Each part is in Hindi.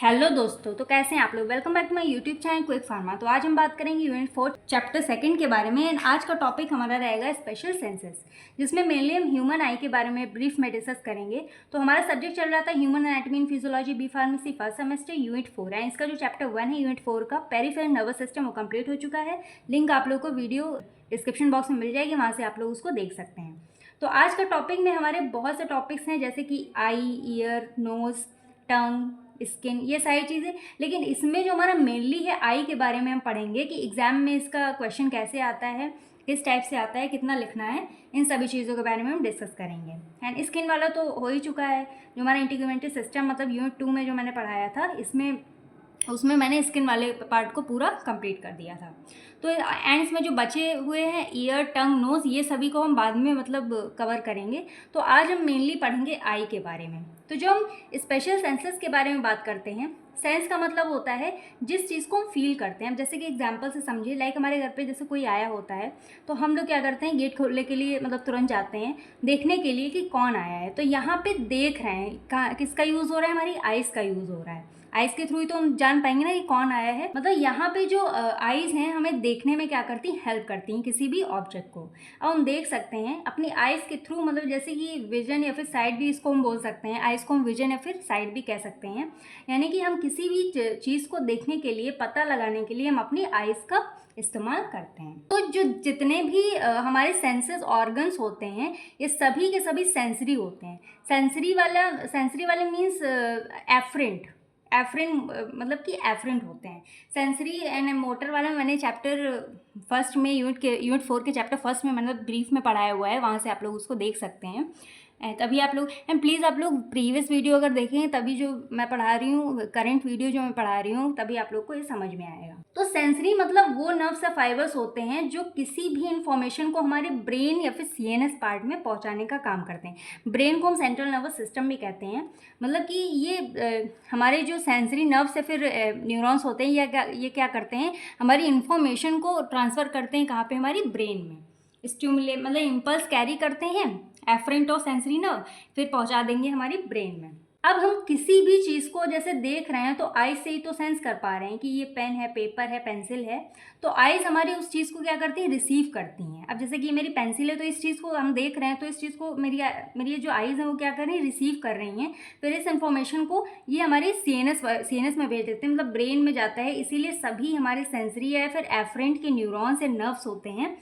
हेलो दोस्तों, तो कैसे हैं आप लोग। Welcome back to my YouTube channel quick pharma. तो आज हम बात करेंगे यूनिट 4 चैप्टर 2 के बारे में। आज का टॉपिक हमारा रहेगा स्पेशल सेंसेस, जिसमें मेनली हम ह्यूमन आई के बारे में ब्रीफ में डिस्कस करेंगे। तो हमारा सब्जेक्ट चल रहा था human anatomy and physiology B pharmacy first semester unit 4 है। इसका जो चैप्टर 1 है यूनिट 4 का पेरिफेरल नर्वस सिस्टम, वो कंप्लीट हो चुका है। लिंक आप लोग को वीडियो डिस्क्रिप्शन बॉक्स में मिल जाएगी, वहाँ से आप लोग उसको देख सकते हैं। तो आज का टॉपिक में हमारे बहुत से टॉपिक्स हैं, जैसे कि आई, ईयर, नोज, टंग, स्किन, ये सारी चीज़ें। लेकिन इसमें जो हमारा मेनली है आई के बारे में हम पढ़ेंगे कि एग्ज़ाम में इसका क्वेश्चन कैसे आता है, किस टाइप से आता है, कितना लिखना है, इन सभी चीज़ों के बारे में हम डिस्कस करेंगे। एंड स्किन वाला तो हो ही चुका है। जो हमारा इंटीग्रेटेड सिस्टम मतलब यूनिट 2 में जो मैंने पढ़ाया था, उसमें मैंने स्किन वाले पार्ट को पूरा कंप्लीट कर दिया था। तो एंड इसमें जो बचे हुए हैं ईयर, टंग, नोज़, ये सभी को हम बाद में मतलब कवर करेंगे। तो आज हम मेनली पढ़ेंगे आई के बारे में। तो जो हम स्पेशल सेंसेस के बारे में बात करते हैं, सेंस का मतलब होता है जिस चीज़ को हम फील करते हैं। जैसे कि एग्जांपल से समझिए, लाइक हमारे घर पे जैसे कोई आया होता है, तो हम लोग क्या करते हैं, गेट खोलने के लिए मतलब तुरंत जाते हैं देखने के लिए कि कौन आया है। तो यहाँ पे देख रहे हैं, किसका यूज़ हो रहा है, हमारी आइज़ का यूज़ हो रहा है। आइज़ के थ्रू ही तो हम जान पाएंगे ना कि कौन आया है। मतलब यहाँ पे जो आइज़ हैं हमें देखने में क्या करती हैं, हेल्प करती हैं किसी भी ऑब्जेक्ट को। अब हम देख सकते हैं अपनी आइज़ के थ्रू, मतलब जैसे कि विजन या फिर साइट भी इसको हम बोल सकते हैं। आइज़ को हम विजन या फिर साइट भी कह सकते हैं। यानी कि हम किसी भी चीज़ को देखने के लिए, पता लगाने के लिए हम अपनी आइज़ का इस्तेमाल करते हैं। तो जो जितने भी हमारे सेंसेस ऑर्गन्स होते हैं, ये सभी के सभी सेंसरी होते हैं। सेंसरी वाले मीन्स एफरेंट मतलब कि एफरेंट होते हैं। सेंसरी एंड मोटर वाला मैंने चैप्टर फर्स्ट में यूनिट 4 के चैप्टर फर्स्ट में मैंने ब्रीफ में पढ़ाया हुआ है, वहाँ से आप लोग उसको देख सकते हैं। तभी आप लोग, एंड प्लीज़ आप लोग प्रीवियस वीडियो अगर देखें, तभी जो मैं पढ़ा रही हूँ, करंट वीडियो जो मैं पढ़ा रही हूँ, तभी आप लोग को ये समझ में आएगा। तो सेंसरी मतलब वो नर्व्स या फाइबर्स होते हैं जो किसी भी इंफॉर्मेशन को हमारे ब्रेन या फिर सीएनएस पार्ट में पहुँचाने का काम करते हैं। ब्रेन को हम सेंट्रल नर्वस सिस्टम भी कहते हैं। मतलब कि ये हमारे जो सेंसरी नर्व्स या फिर न्यूरॉन्स होते हैं, ये क्या करते हैं, हमारी इन्फॉर्मेशन को ट्रांसफ़र करते हैं कहाँ पे, हमारी ब्रेन में। स्टिमुलेट मतलब इम्पल्स कैरी करते हैं एफरेंट और सेंसरी नर्व, फिर पहुंचा देंगे हमारी ब्रेन में। अब हम किसी भी चीज़ को जैसे देख रहे हैं, तो आइज से ही तो सेंस कर पा रहे हैं कि ये पेन है, पेपर है, पेंसिल है। तो आइज हमारी उस चीज़ को क्या करती हैं, रिसीव करती हैं। अब जैसे कि ये मेरी पेंसिल है, तो इस चीज़ को हम देख रहे हैं, तो इस चीज़ को मेरी जो आइज़ हैं वो क्या कर रही हैं, रिसीव कर रही हैं। फिर इस इन्फॉर्मेशन को ये हमारे सीएनएस में भेज देते हैं, मतलब ब्रेन में जाता है। इसीलिए सभी हमारे सेंसरी या फिर एफरेंट के न्यूरॉन्स या नर्व्स होते हैं,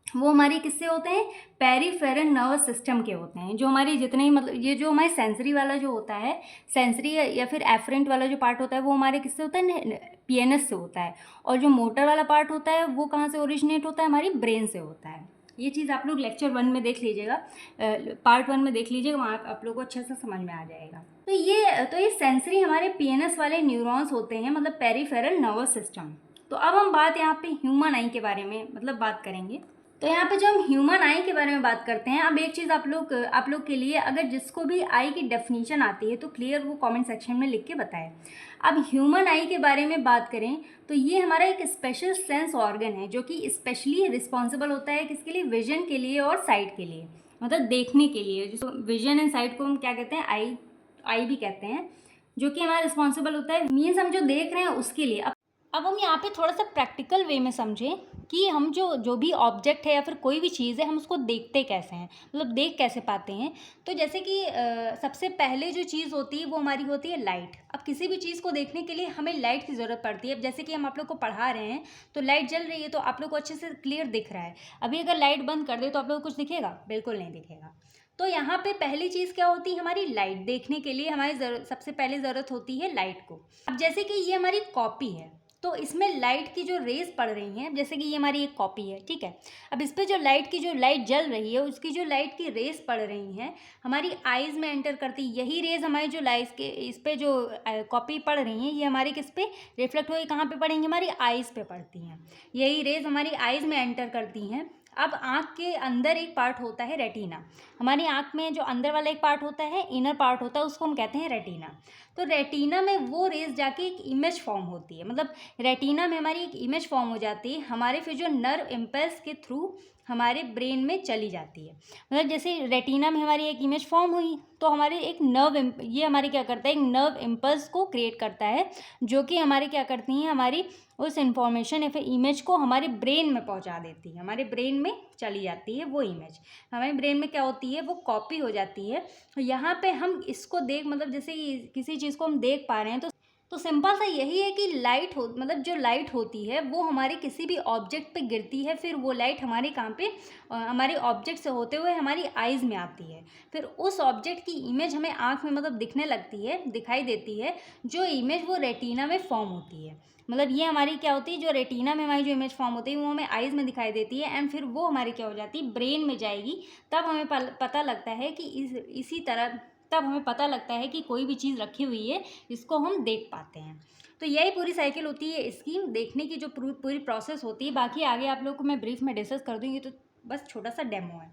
वो हमारे किससे होते हैं, पेरिफेरल नर्वस सिस्टम के होते हैं। जो हमारी जितने ही मतलब ये जो हमारे सेंसरी वाला जो होता है, सेंसरी या फिर एफरेंट वाला जो पार्ट होता है, वो हमारे किससे होता है, पीएनएस से होता है। और जो मोटर वाला पार्ट होता है वो कहाँ से ओरिजिनेट होता है, हमारी ब्रेन से होता है। ये चीज़ आप लोग लेक्चर 1 में देख लीजिएगा, पार्ट 1 में देख लीजिएगा, वहाँ आप लोग को अच्छे से समझ में आ जाएगा। तो ये सेंसरी हमारे पीएनएस वाले न्यूरॉन्स होते हैं, मतलब पेरिफेरल नर्वस सिस्टम। तो अब हम बात यहाँ पे ह्यूमन आई के बारे में मतलब बात करेंगे। तो यहाँ पे जब हम ह्यूमन आई के बारे में बात करते हैं, अब एक चीज़ आप लोग के लिए, अगर जिसको भी आई की डेफिनेशन आती है तो क्लियर वो कमेंट सेक्शन में लिख के बताएं। अब ह्यूमन आई के बारे में बात करें तो ये हमारा एक स्पेशल सेंस ऑर्गन है, जो कि स्पेशली रिस्पॉन्सिबल होता है किसके लिए, विजन के लिए और साइट के लिए, मतलब देखने के लिए। जिसको विजन एंड साइट को हम क्या कहते हैं, आई भी कहते हैं, जो कि हमारा रिस्पॉन्सिबल होता है, मीन्स हम जो देख रहे हैं उसके लिए। अब हम यहाँ पे थोड़ा सा प्रैक्टिकल वे में समझें कि हम जो भी ऑब्जेक्ट है या फिर कोई भी चीज़ है, हम उसको देखते कैसे हैं, मतलब देख कैसे पाते हैं। तो जैसे कि सबसे पहले जो चीज़ होती है वो हमारी होती है लाइट। अब किसी भी चीज़ को देखने के लिए हमें लाइट की ज़रूरत पड़ती है। अब जैसे कि हम आप लोग को पढ़ा रहे हैं, तो लाइट जल रही है, तो आप लोग को अच्छे से क्लियर दिख रहा है। अभी अगर लाइट बंद कर दे तो आप लोग को कुछ दिखेगा, बिल्कुल नहीं दिखेगा। तो यहाँ पे पहली चीज़ क्या होती है, हमारी लाइट। देखने के लिए हमारी सबसे पहले ज़रूरत होती है लाइट को। अब जैसे कि ये हमारी कॉपी है, तो इसमें लाइट की जो रेस पड़ रही हैं, जैसे कि ये हमारी एक कॉपी है, ठीक है। अब इस पर जो लाइट जल रही है, उसकी जो लाइट की रेस पड़ रही हैं, हमारी आइज़ में एंटर करती। यही रेज हमारी जो लाइट के इस पर जो कॉपी पड़ रही हैं, ये हमारी किस पे रिफ्लेक्ट होकर कहाँ पे पड़ेंगी, हमारी आइज़ पे पड़ती हैं। यही रेज हमारी आइज़ में एंटर करती हैं। अब आँख के अंदर एक पार्ट होता है रेटिना। हमारी आँख में जो अंदर वाला एक पार्ट होता है, इनर पार्ट होता है, उसको हम कहते हैं रेटिना। तो रेटिना में वो रेज जाके एक इमेज फॉर्म होती है, मतलब रेटिना में हमारी एक इमेज फॉर्म हो जाती है हमारे, फिर जो नर्व इम्पल्स के थ्रू हमारे ब्रेन में चली जाती है। मतलब जैसे रेटिना में हमारी एक इमेज फॉर्म हुई तो हमारे एक नर्व, ये हमारे क्या करता है, एक नर्व इम्पल्स को क्रिएट करता है, जो कि हमारे क्या करती हैं, हमारी उस इंफॉर्मेशन या फिर इमेज को हमारे ब्रेन में पहुंचा देती है, हमारे ब्रेन में चली जाती है वो इमेज। हमारे ब्रेन में क्या होती है, वो कॉपी हो जाती है। तो यहाँ पे हम इसको मतलब जैसे किसी चीज़ को हम देख पा रहे हैं तो सिंपल सा यही है कि मतलब जो लाइट होती है वो हमारे किसी भी ऑब्जेक्ट पे गिरती है, फिर वो लाइट हमारे कहाँ पे, हमारे ऑब्जेक्ट से होते हुए हमारी आइज़ में आती है, फिर उस ऑब्जेक्ट की इमेज हमें आँख में मतलब दिखने लगती है, दिखाई देती है, जो इमेज वो रेटिना में फॉर्म होती है। मतलब ये हमारी क्या होती है, जो रेटिना में हमारी जो इमेज फॉर्म होती है वो हमें आइज़ में दिखाई देती है, एंड फिर वो हमारी क्या हो जाती है, ब्रेन में जाएगी। तब हमें पता लगता है कि इसी तरह तब हमें पता लगता है कि कोई भी चीज़ रखी हुई है जिसको हम देख पाते हैं। तो यही पूरी साइकिल होती है इसकी देखने की, जो पूरी प्रोसेस होती है। बाकी आगे आप लोगों को मैं ब्रीफ में डिस्कस कर दूँगी, तो बस छोटा सा डेमो है।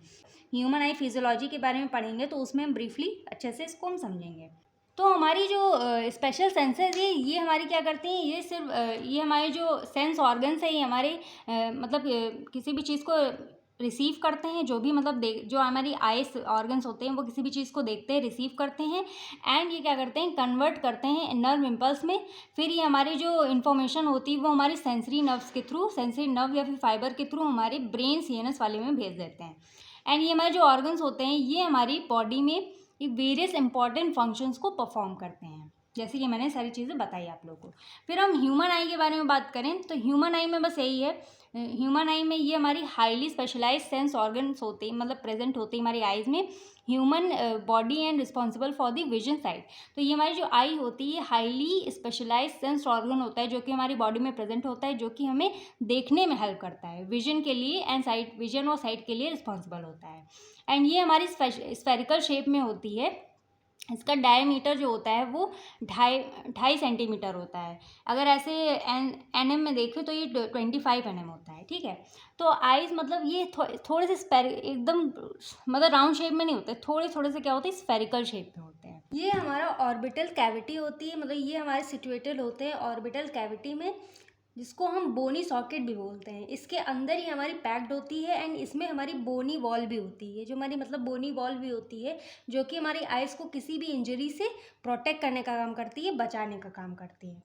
ह्यूमन आई फिजियोलॉजी के बारे में पढ़ेंगे तो उसमें हम ब्रीफली अच्छे से इसको हम समझेंगे। तो हमारी जो स्पेशल सेंसेस है, ये हमारी क्या करती हैं, ये सिर्फ ये हमारे जो सेंस ऑर्गन्स है, ये हमारे मतलब किसी भी चीज़ को रिसीव करते हैं, जो भी मतलब जो हमारी आइस ऑर्गन्स होते हैं वो किसी भी चीज़ को देखते हैं, रिसीव करते हैं, एंड ये क्या करते हैं, कन्वर्ट करते हैं नर्व इम्पल्स में। फिर ये हमारी जो इन्फॉर्मेशन होती है वो हमारी सेंसरी नर्व्स के थ्रू, सेंसरी नर्व या फिर फाइबर के थ्रू हमारे ब्रेन सीएनएस वाले में भेज देते हैं। एंड ये हमारे जो ऑर्गन्स होते हैं ये हमारी बॉडी में ये वेरियस इंपॉर्टेंट फंक्शंस को परफॉर्म करते हैं, जैसे कि मैंने सारी चीज़ें बताई आप लोगों को। फिर हम ह्यूमन आई के बारे में बात करें तो ह्यूमन आई में बस यही है, ह्यूमन आई में ये हमारी हाईली स्पेशलाइज सेंस ऑर्गन्स होते हैं, मतलब प्रेजेंट होते हैं हमारी आइज़ में। Human body and responsible for the vision side. तो ये हमारी जो आई होती है हाईली स्पेशलाइज सेंस ऑर्गन होता है, जो कि हमारी बॉडी में प्रेजेंट होता है, जो कि हमें देखने में हेल्प करता है, विजन के लिए एंड साइट, विजन और साइट के लिए रिस्पॉन्सिबल होता है। एंड ये हमारी स्फेरिकल शेप में होती है। इसका डायमीटर जो होता है वो 2.5 सेंटीमीटर होता है। अगर ऐसे एनएम में देखें तो ये 25 एनएम होता है, ठीक है। तो आइज़ मतलब ये थोड़े से एकदम मतलब राउंड शेप में नहीं होते, थोड़े से क्या होते हैं, स्फेरिकल शेप में होते हैं। ये हमारा ऑर्बिटल कैविटी होती है, मतलब ये हमारे सिचुएटेड होते हैं ऑर्बिटल कैविटी में, जिसको हम बोनी सॉकेट भी बोलते हैं। इसके अंदर ही हमारी पैक्ड होती है, एंड इसमें हमारी बोनी वॉल भी होती है, जो हमारी मतलब बोनी वॉल भी होती है, जो कि हमारी आइज़ को किसी भी इंजरी से प्रोटेक्ट करने का काम करती है, बचाने का काम करती है।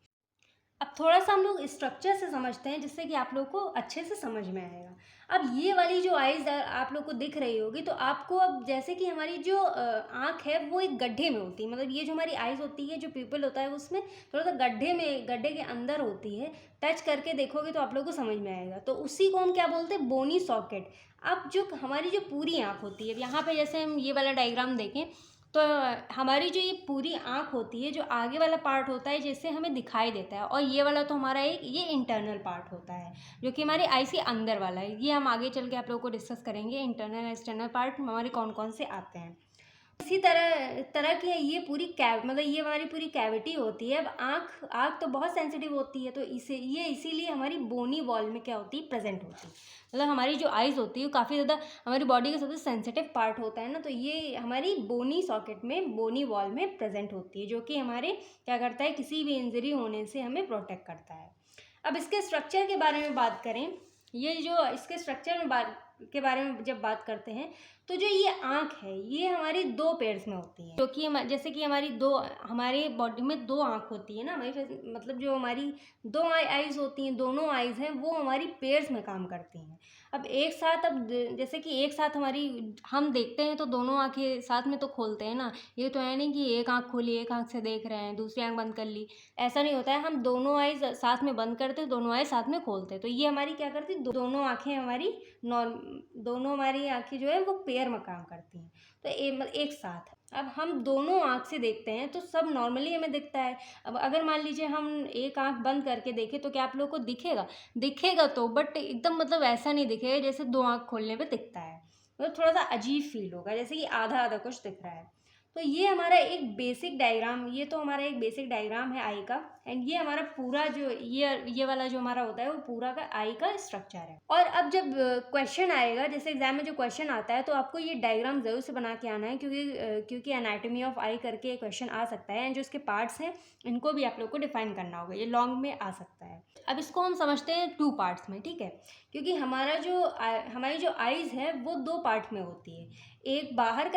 अब थोड़ा सा हम लोग स्ट्रक्चर से समझते हैं, जिससे कि आप लोग को अच्छे से समझ में आएगा। अब ये वाली जो आइज़ आप लोग को दिख रही होगी, तो आपको अब जैसे कि हमारी जो आँख है वो एक गड्ढे में होती है, मतलब ये जो हमारी आइज़ होती है, जो पीपल होता है उसमें थोड़ा सा गड्ढे के अंदर होती है। टच करके देखोगे तो आप लोग को समझ में आएगा। तो उसी को हम क्या बोलते हैं, बोनी सॉकेट। अब जो हमारी जो पूरी आँख होती है, अब यहाँ पे जैसे हम ये वाला डायग्राम देखें तो हमारी जो ये पूरी आँख होती है, जो आगे वाला पार्ट होता है जैसे हमें दिखाई देता है, और ये वाला तो हमारा एक ये इंटरनल पार्ट होता है, जो कि हमारे आई के अंदर वाला है। ये हम आगे चल के आप लोगों को डिस्कस करेंगे, इंटरनल एक्सटर्नल पार्ट हमारे कौन कौन से आते हैं। इसी तरह की है ये पूरी मतलब ये हमारी पूरी कैविटी होती है। अब आँख तो बहुत सेंसिटिव होती है, तो इसीलिए हमारी बोनी वॉल में क्या होती है, प्रेजेंट होती है। मतलब हमारी जो आइज़ होती है वो काफ़ी ज़्यादा हमारी बॉडी का सबसे सेंसिटिव पार्ट होता है ना, तो ये हमारी बोनी सॉकेट में, बोनी वॉल में प्रेजेंट होती है, जो कि हमारे क्या करता है, किसी भी इंजरी होने से हमें प्रोटेक्ट करता है। अब इसके स्ट्रक्चर के बारे में बात करें, ये जो इसके स्ट्रक्चर के बारे में जब बात करते हैं, तो जो ये आँख है ये हमारी 2 पेयर्स में होती है, जो कि जैसे कि हमारे बॉडी में 2 आँख होती है ना, हमारी मतलब जो हमारी 2 आइज़ होती हैं, दोनों आइज़ हैं वो हमारी पेयर्स में काम करती हैं। अब एक साथ, जैसे कि एक साथ हम देखते हैं तो दोनों आँखें साथ में तो खोलते हैं ना, ये तो है नहीं कि एक आँख खोली, एक आँख से देख रहे हैं, दूसरी आँख बंद कर ली, ऐसा नहीं होता है। हम दोनों आइज़ साथ में बंद करते हैं, दोनों आइज़ साथ में खोलते हैं, तो ये हमारी क्या करती है, दोनों हमारी आँखें जो है वो पेयर में काम करती हैं, तो एक साथ। अब हम दोनों आँख से देखते हैं तो सब नॉर्मली हमें दिखता है। अब अगर मान लीजिए हम एक आँख बंद करके देखें तो क्या आप लोगों को दिखेगा तो, बट एकदम मतलब ऐसा नहीं दिखेगा जैसे 2 आँख खोलने पे दिखता है, मतलब थोड़ा सा अजीब फील होगा, जैसे कि आधा आधा कुछ दिख रहा है। तो ये हमारा एक बेसिक डायग्राम, ये तो हमारा एक बेसिक डायग्राम है आई का। एंड ये हमारा पूरा जो ये वाला जो हमारा होता है वो पूरा का आई का स्ट्रक्चर है। और अब जब क्वेश्चन आएगा, जैसे एग्जाम में जो क्वेश्चन आता है, तो आपको ये डायग्राम ज़रूर से बना के आना है, क्योंकि एनाटॉमी ऑफ आई करके क्वेश्चन आ सकता है। एंड जो इसके पार्ट्स हैं इनको भी आप लोग को डिफाइन करना होगा, ये लॉन्ग में आ सकता है। अब इसको हम समझते हैं 2 पार्ट्स में, ठीक है, क्योंकि हमारी जो आइज़ है वो 2 पार्ट में होती है। एक बाहर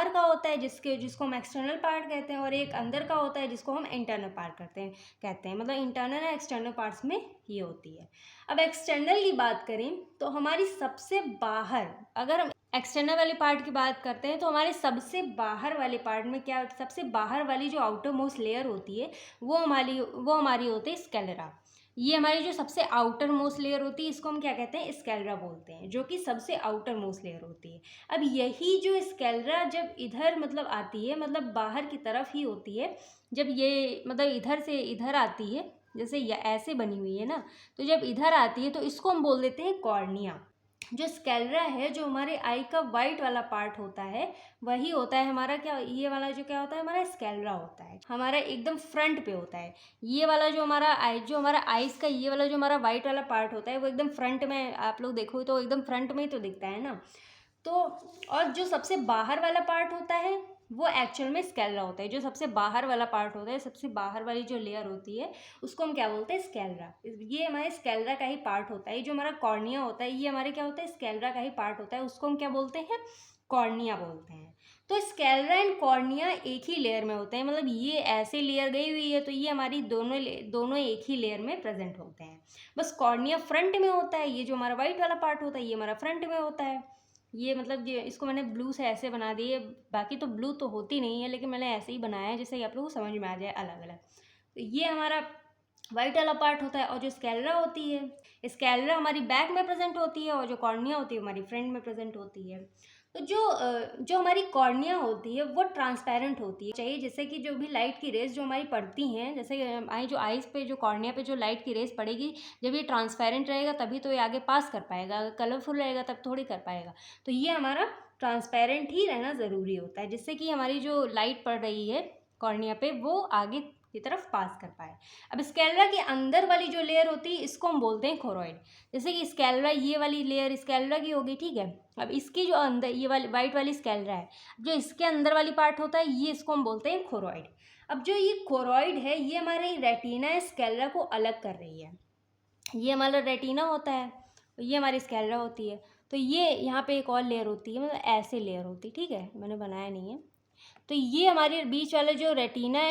का होता है जिसको हम एक्सटर्नल पार्ट कहते हैं, और एक अंदर का होता है जिसको हम इंटरनल पार्ट कहते हैं। मतलब इंटरनल या एक्सटर्नल पार्ट्स में ये होती है। अब एक्सटर्नल की बात करें तो हमारी सबसे बाहर, अगर हम एक्सटर्नल वाले पार्ट की बात करते हैं तो हमारे सबसे बाहर वाले पार्ट में क्या, सबसे बाहर वाली जो आउटर मोस्ट लेयर होती है वो हमारी होती है स्केलेरा। ये हमारी जो सबसे आउटर मोस्ट लेयर होती है इसको हम क्या कहते हैं, स्केलेरा बोलते हैं, जो कि सबसे आउटर मोस्ट लेयर होती है। अब यही जो स्केलेरा जब इधर मतलब आती है, मतलब बाहर की तरफ ही होती है, जब ये मतलब इधर से इधर आती है, जैसे ये ऐसे बनी हुई है ना, तो जब इधर आती है तो इसको हम बोल देते हैं कॉर्निया। जो स्केलेरा है, जो हमारे आई का वाइट वाला पार्ट होता है, वही होता है हमारा क्या, ये वाला जो क्या होता है हमारा स्केलेरा होता है, हमारा एकदम फ्रंट पे होता है। ये वाला जो हमारा आइज का ये वाला जो हमारा वाइट वाला पार्ट होता है वो एकदम फ्रंट में, आप लोग देखो तो एकदम फ्रंट में ही तो दिखता है ना। तो और जो सबसे बाहर वाला पार्ट होता है वो एक्चुअल में स्केलेरा होता है। जो सबसे बाहर वाला पार्ट होता है, सबसे बाहर वाली जो लेयर होती है उसको हम क्या बोलते हैं, स्केलेरा। ये हमारे स्केलेरा का ही पार्ट होता है। जो हमारा कॉर्निया होता है ये हमारे क्या होता है, स्केलेरा का ही पार्ट होता है, उसको हम क्या बोलते हैं, कॉर्निया बोलते हैं। तो स्केलेरा एंड कॉर्निया एक ही लेयर में होते हैं, मतलब ये ऐसे लेयर गई हुई है तो ये हमारी दोनों एक ही लेयर में प्रेजेंट होते हैं। बस कॉर्निया फ्रंट में होता है, ये जो हमारा वाइट वाला पार्ट होता है ये हमारा फ्रंट में होता है। ये मतलब ये इसको मैंने ब्लू से ऐसे बना दिए, बाकी तो ब्लू तो होती नहीं है, लेकिन मैंने ऐसे ही बनाया है जिससे आप लोगों को समझ में आ जाए अलग अलग। तो ये हमारा वाइट वाला पार्ट होता है। और जो स्केलेरा होती है, स्केलेरा हमारी बैक में प्रेजेंट होती है, और जो कॉर्निया होती है हमारी फ्रंट में प्रेजेंट होती है। तो जो हमारी कॉर्निया होती है वो ट्रांसपेरेंट होती है चाहिए, जैसे कि जो भी लाइट की रेज जो हमारी पड़ती हैं, जैसे जो आइज़ पे जो कॉर्निया पे जो लाइट की रेज पड़ेगी, जब ये ट्रांसपेरेंट रहेगा तभी तो ये आगे पास कर पाएगा, अगर कलरफुल रहेगा तब थोड़ी कर पाएगा। तो ये हमारा ट्रांसपेरेंट ही रहना ज़रूरी होता है, जिससे कि हमारी जो लाइट पड़ रही है कॉर्निया पे वो आगे की तरफ पास कर पाए। अब स्केलेरा के अंदर वाली जो लेयर होती है इसको हम बोलते हैं खोरॉइड। जैसे कि स्केलेरा, ये वाली लेयर स्केलेरा की होगी, ठीक है। अब इसकी जो अंदर ये वाली वाइट वाली स्केलेरा है, जो इसके अंदर वाली पार्ट होता है ये इसको हम बोलते हैं खोरॉइड। अब जो ये खोरॉइड है ये हमारे रेटिना स्केलेरा को अलग कर रही है। ये हमारा रेटिना होता है, ये हमारी स्केलेरा होती है। तो ये यहाँ पे एक और लेयर होती है, मतलब ऐसे लेयर होती है, ठीक है, मैंने बनाया नहीं है। तो ये हमारे बीच वाले जो रेटिना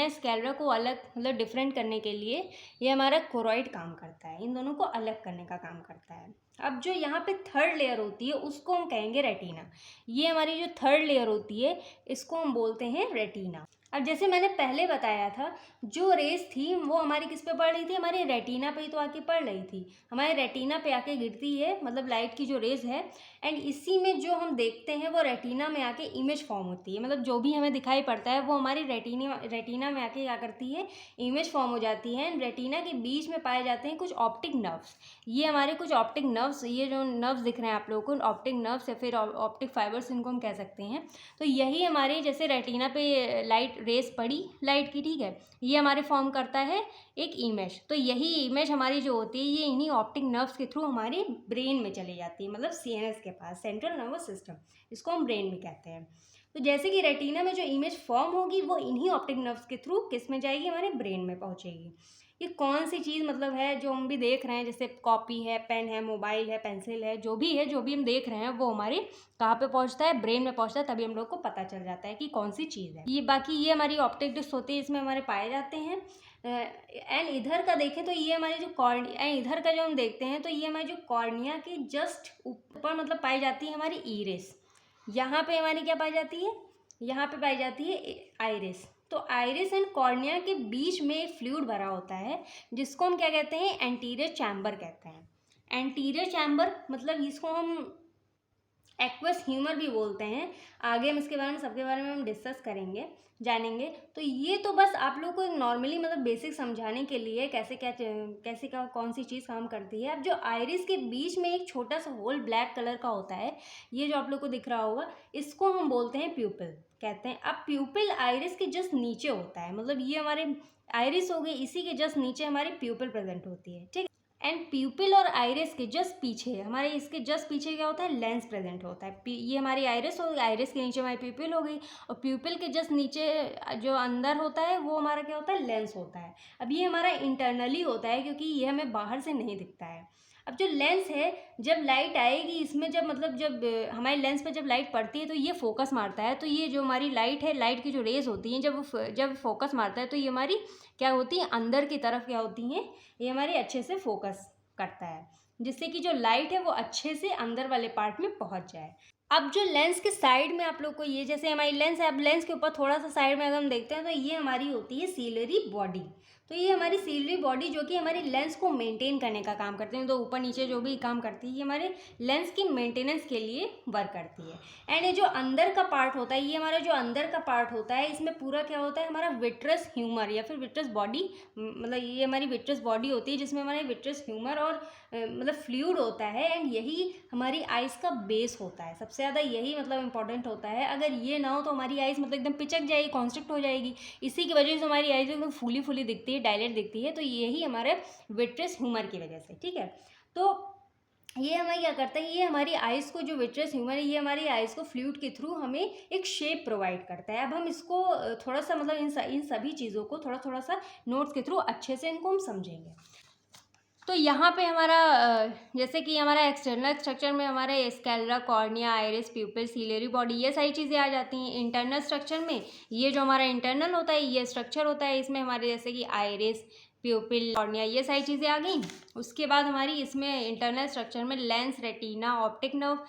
स्केलेरा को अलग मतलब डिफरेंट करने के लिए ये हमारा खोरॉइड काम करता है, इन दोनों को अलग करने का काम करता है। अब जो यहाँ पे थर्ड लेयर होती है उसको हम कहेंगे रेटिना। ये हमारी जो थर्ड लेयर होती है इसको हम बोलते हैं रेटिना। अब जैसे मैंने पहले बताया था, जो रेस थी वो हमारी किस पे पड़ रही थी, हमारे रेटिना पे ही तो आके पड़ रही थी, हमारे रेटिना पे आके गिरती है, मतलब लाइट की जो रेज है। एंड इसी में जो हम देखते हैं वो रेटिना में आके इमेज फॉर्म होती है, मतलब जो भी हमें दिखाई पड़ता है वो हमारी रेटिना में आके क्या करती है, इमेज फॉर्म हो जाती है। एंड रेटिना के बीच में पाए जाते हैं कुछ ऑप्टिक नर्व्स। ये हमारे कुछ ऑप्टिक नर्व्स, ये जो नर्व्स दिख रहे हैं आप लोगों को, ऑप्टिक नर्व्स या फिर ऑप्टिक फाइबर्स इनको हम कह सकते हैं। तो यही हमारे जैसे रेटिना पे लाइट रेस पड़ी लाइट की, ठीक है, ये हमारे फॉर्म करता है एक इमेज। तो यही इमेज हमारी जो होती है ये इन्हीं ऑप्टिक नर्व्स के थ्रू हमारे ब्रेन में चली जाती है, मतलब सीएनएस के पास, सेंट्रल नर्वस सिस्टम, इसको हम ब्रेन में कहते हैं। तो जैसे कि रेटिना में जो इमेज फॉर्म होगी वो इन्हीं ऑप्टिक नर्व्स के थ्रू किस में जाएगी, हमारे ब्रेन में पहुंचेगी। ये कौन सी चीज़ मतलब है जो हम भी देख रहे हैं, जैसे कॉपी है, पेन है, मोबाइल है, पेंसिल है, जो भी हम देख रहे हैं वो हमारे कहाँ पे पहुँचता है, ब्रेन में पहुँचता है, तभी हम लोग को पता चल जाता है कि कौन सी चीज़ है ये। बाकी ये हमारी ऑप्टिक डिस्क होती है, इसमें हमारे पाए जाते हैं। एंड इधर का देखें तो ये हमारी जो कॉर्निया, इधर का जो हम देखते हैं तो ये हमारी जो कॉर्निया के जस्ट ऊपर मतलब पाई जाती है हमारी इरिस। यहाँ पे हमारी क्या पाई जाती है, यहाँ पे पाई जाती है आइरिस। तो आइरिस एंड कॉर्निया के बीच में एक फ्लूइड भरा होता है जिसको हम क्या कहते हैं, एंटीरियर चैम्बर कहते हैं। एंटीरियर चैम्बर मतलब इसको हम एक्वस ह्यूमर भी बोलते हैं। आगे हम इसके बारे में सबके बारे में हम डिस्कस करेंगे, जानेंगे। तो ये तो बस आप लोग को नॉर्मली मतलब बेसिक समझाने के लिए कैसे क्या कौन सी चीज़ काम करती है। अब जो आइरिस के बीच में एक छोटा सा होल ब्लैक कलर का होता है, ये जो आप लोग को दिख रहा होगा, इसको हम बोलते हैं प्यूपिल कहते हैं। अब प्यूपिल आइरिस के जस्ट नीचे होता है, मतलब ये हमारे आइरिस हो गई, इसी के जस्ट नीचे हमारी प्यूपिल प्रेजेंट होती है, ठीक है। एंड प्यूपिल और आइरिस के जस्ट पीछे हमारे, इसके जस्ट पीछे क्या होता है, लेंस प्रेजेंट होता है। ये हमारी आइरिस हो गई, आइरिस के नीचे हमारी प्यूपिल हो गई, और प्यूपिल के जस्ट नीचे जो अंदर होता है वो हमारा क्या होता है, लेंस होता है। अब ये हमारा इंटरनली होता है, क्योंकि ये हमें बाहर से नहीं दिखता है। अब जो लेंस है, जब लाइट आएगी इसमें, जब हमारे लेंस पे जब लाइट पड़ती है तो ये फोकस मारता है। तो ये जो हमारी लाइट है, लाइट की जो रेज होती हैं, जब फोकस मारता है तो ये हमारी क्या होती है, अंदर की तरफ क्या होती हैं, ये हमारी अच्छे से फोकस करता है, जिससे कि जो लाइट है वो अच्छे से अंदर वाले पार्ट में पहुंच जाए। अब जो लेंस के साइड में आप लोग को, ये जैसे हमारी लेंस है, अब लेंस के ऊपर थोड़ा सा साइड में अगर हम देखते हैं तो ये हमारी होती है सीलरी बॉडी। तो ये हमारी सीलरी बॉडी जो कि हमारी लेंस को मेंटेन करने का काम करती है, तो ऊपर नीचे जो भी काम करती है ये हमारे लेंस की मेंटेनेंस के लिए वर्क करती है। एंड ये जो अंदर का पार्ट होता है, ये हमारा जो अंदर का पार्ट होता है, इसमें पूरा क्या होता है, हमारा विट्रस ह्यूमर या फिर विट्रस बॉडी, मतलब ये हमारी विट्रस बॉडी होती है जिसमें हमारे विट्रस ह्यूमर और मतलब फ्लूइड होता है। एंड यही हमारी आइज़ का बेस होता है, सबसे ज़्यादा यही मतलब इंपॉर्टेंट होता है। अगर ये ना हो तो हमारी आइज़ मतलब एकदम पिचक जाएगी, कॉन्स्ट्रिक्ट हो जाएगी। इसी की वजह से हमारी आइज़ एकदम फूली फूली दिखती है, डायलेट दिखती है। तो यही हमारे विट्रस ह्यूमर की वजह से, ठीक है। तो ये हमें क्या करता है, ये हमारी आइज़ को, जो विट्रस ह्यूमर है, ये हमारी आइज़ को फ्लूइड के थ्रू हमें एक शेप प्रोवाइड करता है। अब हम इसको थोड़ा सा मतलब इन सभी चीज़ों को थोड़ा सा नोट्स के थ्रू अच्छे से इनको हम समझेंगे। तो यहाँ पे हमारा जैसे कि हमारा एक्सटर्नल स्ट्रक्चर में हमारे sclera, cornea, iris, pupil, ciliary body, ये सारी चीज़ें आ जाती हैं। इंटरनल स्ट्रक्चर में ये जो हमारा इंटरनल होता है, ये स्ट्रक्चर होता है, इसमें हमारे जैसे कि आइरिस, प्यूपिल, कॉर्निया, ये सारी चीज़ें आ गई। उसके बाद हमारी इसमें इंटरनल स्ट्रक्चर में लेंस, रेटिना, ऑप्टिक नर्व,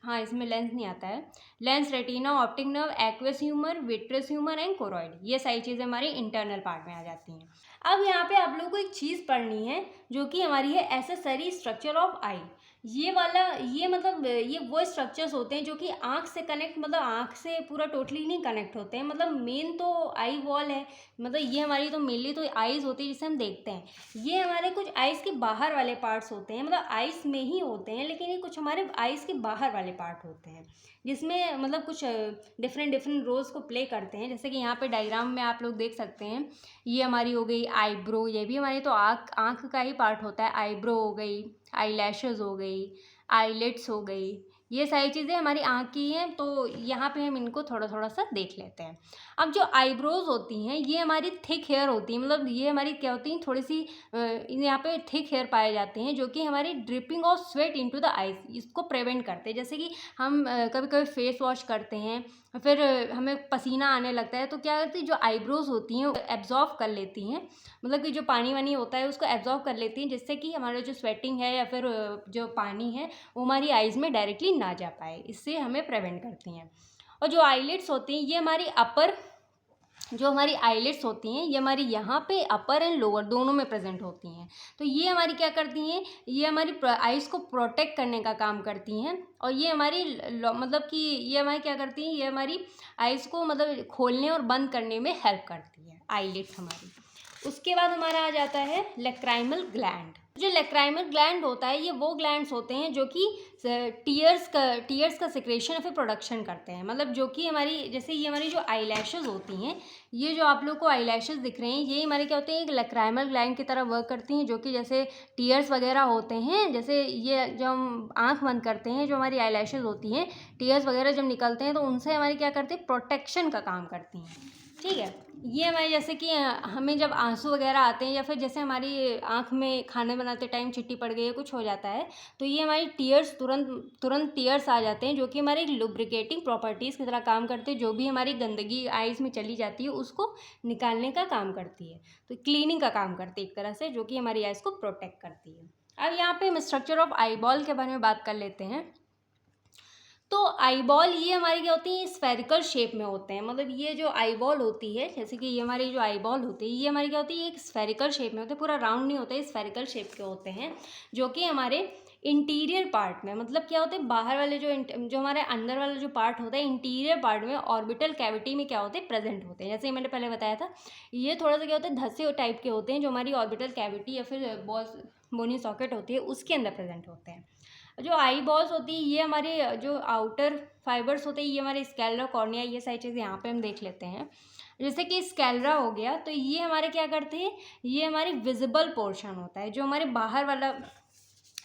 हाँ इसमें लेंस नहीं आता है, lens, retina, optic nerve, aqueous humour, vitreous humour and choroid, ये सारी चीज़ें हमारी इंटरनल पार्ट में आ जाती हैं। अब यहाँ पे आप लोगों को एक चीज़ पढ़नी है जो कि हमारी है एसेसरी स्ट्रक्चर ऑफ आई। ये वाला, ये मतलब ये वो स्ट्रक्चर्स होते हैं जो कि आँख से कनेक्ट, मतलब आँख से पूरा टोटली नहीं कनेक्ट होते हैं। मतलब मेन तो आई वॉल है, मतलब ये हमारी तो मेनली तो आइज़ होती है जिसे हम देखते हैं। ये हमारे कुछ आइज़ के बाहर वाले पार्ट्स होते हैं, मतलब आइज़ में ही होते हैं, लेकिन ये कुछ हमारे आइज़ के बाहर वाले पार्ट होते हैं, जिसमें मतलब कुछ डिफरेंट रोल्स को प्ले करते हैं। जैसे कि यहाँ पे डायग्राम में आप लोग देख सकते हैं, ये हमारी हो गई आईब्रो, ये भी हमारी तो आँख का ही पार्ट होता है। आईब्रो हो गई, आई लैशेज़ हो गई, आईलिड्स हो गई, ये सारी चीज़ें हमारी आँख की हैं। तो यहाँ पे हम इनको थोड़ा सा देख लेते हैं। अब जो आईब्रोज होती हैं, ये हमारी थिक हेयर होती हैं, मतलब ये हमारी क्या होती हैं, थोड़ी सी यहाँ पे थिक हेयर पाए जाते हैं, जो कि हमारी dripping of sweat into the eyes, इसको प्रिवेंट करते हैं। जैसे कि हम कभी कभी फेस वॉश करते हैं, फिर हमें पसीना आने लगता है, तो क्या करती है, जो आईब्रोज होती हैं एब्जॉर्व कर लेती हैं, मतलब कि जो पानी वानी होता है उसको एब्जॉर्व कर लेती हैं, जिससे कि हमारा जो स्वेटिंग है या फिर जो पानी है वो हमारी आइज़ में डायरेक्टली ना जा पाए, इससे हमें प्रिवेंट करती हैं। और जो आईलिड्स होती हैं, ये हमारी जो हमारी आईलिड्स होती हैं, ये हमारी यहाँ पे अपर एंड लोअर दोनों में प्रेजेंट होती हैं। तो ये हमारी क्या करती हैं, ये हमारी आइज़ को प्रोटेक्ट करने का काम करती हैं। और ये हमारी मतलब कि ये हमारी क्या करती हैं, ये हमारी आइज़ को मतलब खोलने और बंद करने में हेल्प करती है आईलिड्स हमारी। उसके बाद हमारा आ जाता है लैक्राइमल ग्लैंड। जो लैक्राइमल ग्लैंड होता है, ये वो ग्लैंड्स होते हैं जो कि टीयर्स का सिक्रेशन या फिर प्रोडक्शन करते हैं। मतलब जो कि हमारी, जैसे ये हमारी जो आईलैशेस होती हैं, ये जो आप लोग को आईलैशेस दिख रहे हैं, ये हमारे क्या होते हैं, एक लैक्राइमल ग्लैंड की तरह वर्क करती हैं, जो कि जैसे टीयर्स वगैरह होते हैं। जैसे ये जो हम आँख बंद करते हैं, जो हमारी आईलैशेस होती हैं, टीयर्स वगैरह जब निकलते हैं तो उनसे हमारी क्या करते हैं, प्रोटेक्शन का काम करती हैं, ठीक है। ये हमारे जैसे कि हमें जब आंसू वगैरह आते हैं, या फिर जैसे हमारी आँख में खाने बनाते टाइम चिट्टी पड़ गई है, कुछ हो जाता है, तो ये हमारी टीयर्स तुरंत टीयर्स आ जाते हैं, जो कि हमारे लुब्रिकेटिंग प्रॉपर्टीज़ की तरह काम करते हैं। जो भी हमारी गंदगी आइज़ में चली जाती है उसको निकालने का काम करती है, तो क्लीनिंग का काम करती है एक तरह से, जो कि हमारी आइज़ को प्रोटेक्ट करती है। अब यहाँ पे हम स्ट्रक्चर ऑफ आईबॉल के बारे में बात कर लेते हैं। तो आईबॉल ये हमारी क्या होती है, स्फेरिकल शेप में होते हैं। मतलब ये जो आईबॉल होती है, जैसे कि ये हमारी जो आईबॉल होती है, ये हमारी क्या होती है, एक स्फेरिकल शेप में होते हैं, पूरा राउंड नहीं होता है, स्फेरिकल शेप के होते हैं, जो कि हमारे इंटीरियर पार्ट में, मतलब क्या होते हैं बाहर वाले जो हमारे अंदर वाला जो पार्ट होता है इंटीरियर पार्ट में ऑर्बिटल कैविटी में क्या होते हैं, प्रेजेंट होते हैं। जैसे मैंने पहले बताया था, ये थोड़ा सा क्या होता है धस्से टाइप के होते हैं, जो हमारी ऑर्बिटल कैविटी या फिर बोनी सॉकेट होती है उसके अंदर प्रेजेंट होते हैं। जो आई बॉल्स होती है ये हमारे जो आउटर फाइबर्स होते हैं, ये हमारे स्कैलरा, कॉर्निया, ये सारी चीज़ें यहाँ पे हम देख लेते हैं। जैसे कि स्कैलरा हो गया, तो ये हमारे क्या करते हैं, ये हमारे विजिबल पोर्शन होता है, जो हमारे बाहर वाला,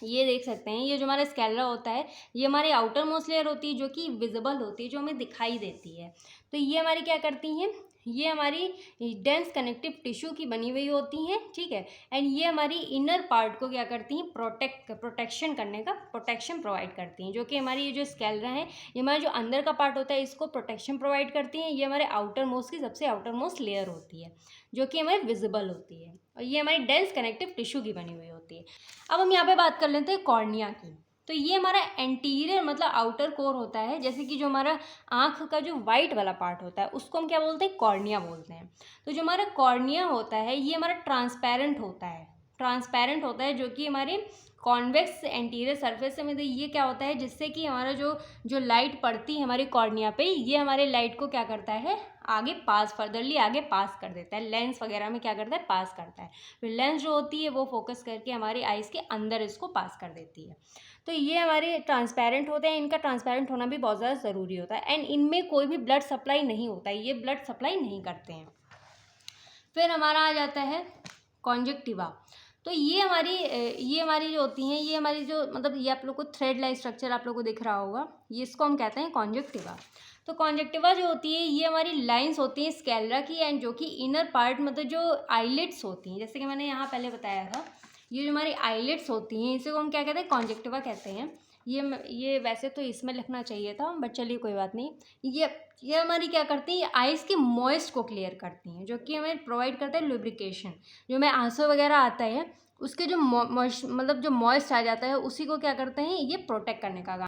ये देख सकते हैं, ये जो हमारा स्कैलरा होता है ये हमारी आउटर मोस्ट लेयर होती है जो कि विजिबल होती है, जो हमें दिखाई देती है। तो ये हमारी क्या करती हैं, ये हमारी डेंस कनेक्टिव टिश्यू की बनी हुई होती हैं, ठीक है। एंड ये हमारी इनर पार्ट को क्या करती हैं, प्रोटेक्शन करने का प्रोटेक्शन प्रोवाइड करती हैं, जो कि हमारी ये जो स्कैलरा है ये हमारा जो अंदर का पार्ट होता है इसको प्रोटेक्शन प्रोवाइड करती हैं। ये हमारे आउटर मोस्ट की सबसे आउटर मोस्ट लेयर होती है जो कि हमारी विजिबल होती है, और ये हमारी डेंस कनेक्टिव टिश्यू की बनी हुई होती है। अब हम यहाँ पे बात कर लेते हैं कॉर्निया की। तो ये हमारा एंटीरियर मतलब आउटर कोर होता है, जैसे कि जो हमारा आँख का जो वाइट वाला पार्ट होता है उसको हम क्या बोलते हैं, कॉर्निया बोलते हैं। तो जो हमारा कॉर्निया होता है ये हमारा ट्रांसपेरेंट होता है, जो कि हमारे कॉन्वेक्स एंटीरियर सरफेस से, मतलब ये क्या होता है, जिससे कि हमारा जो लाइट पड़ती है हमारी कॉर्निया पे, ये हमारे लाइट को क्या करता है, आगे फर्दरली आगे पास कर देता है, लेंस वगैरह में क्या करता है, पास करता है। फिर लेंस जो होती है वो फोकस करके हमारी आइज़ के अंदर इसको पास कर देती है। तो ये हमारे ट्रांसपेरेंट होते हैं, इनका ट्रांसपेरेंट होना भी बहुत ज़्यादा ज़रूरी होता है। एंड इनमें कोई भी ब्लड सप्लाई नहीं होता है, ये ब्लड सप्लाई नहीं करते हैं। फिर हमारा आ जाता है कॉन्जक्टिवा। तो ये हमारी जो होती हैं, ये हमारी जो मतलब ये आप लोग को थ्रेड लाइक स्ट्रक्चर आप लोग को दिख रहा होगा, ये इसको हम कहते हैं कॉन्जक्टिवा। तो कॉन्जक्टिवा जो होती है ये हमारी लाइंस होती हैं स्कैलरा की, एंड जो कि इनर पार्ट मतलब जो आईलिड्स होती हैं, जैसे कि मैंने यहाँ पहले बताया था, ये जो हमारी आईलिड्स होती हैं इसे को हम क्या कहते हैं, कॉन्जक्टिवा कहते हैं। ये वैसे तो इसमें लिखना चाहिए था, बट चलिए कोई बात नहीं। ये हमारी क्या करती है, आइज़ के मॉइस्ट को क्लियर करती हैं, जो कि हमें प्रोवाइड करता है लुब्रिकेशन। जो हमें आंसू वगैरह आता है उसके जो मतलब जो मॉइस्ट आ जाता है उसी को क्या करते हैं, ये प्रोटेक्ट करने का काम।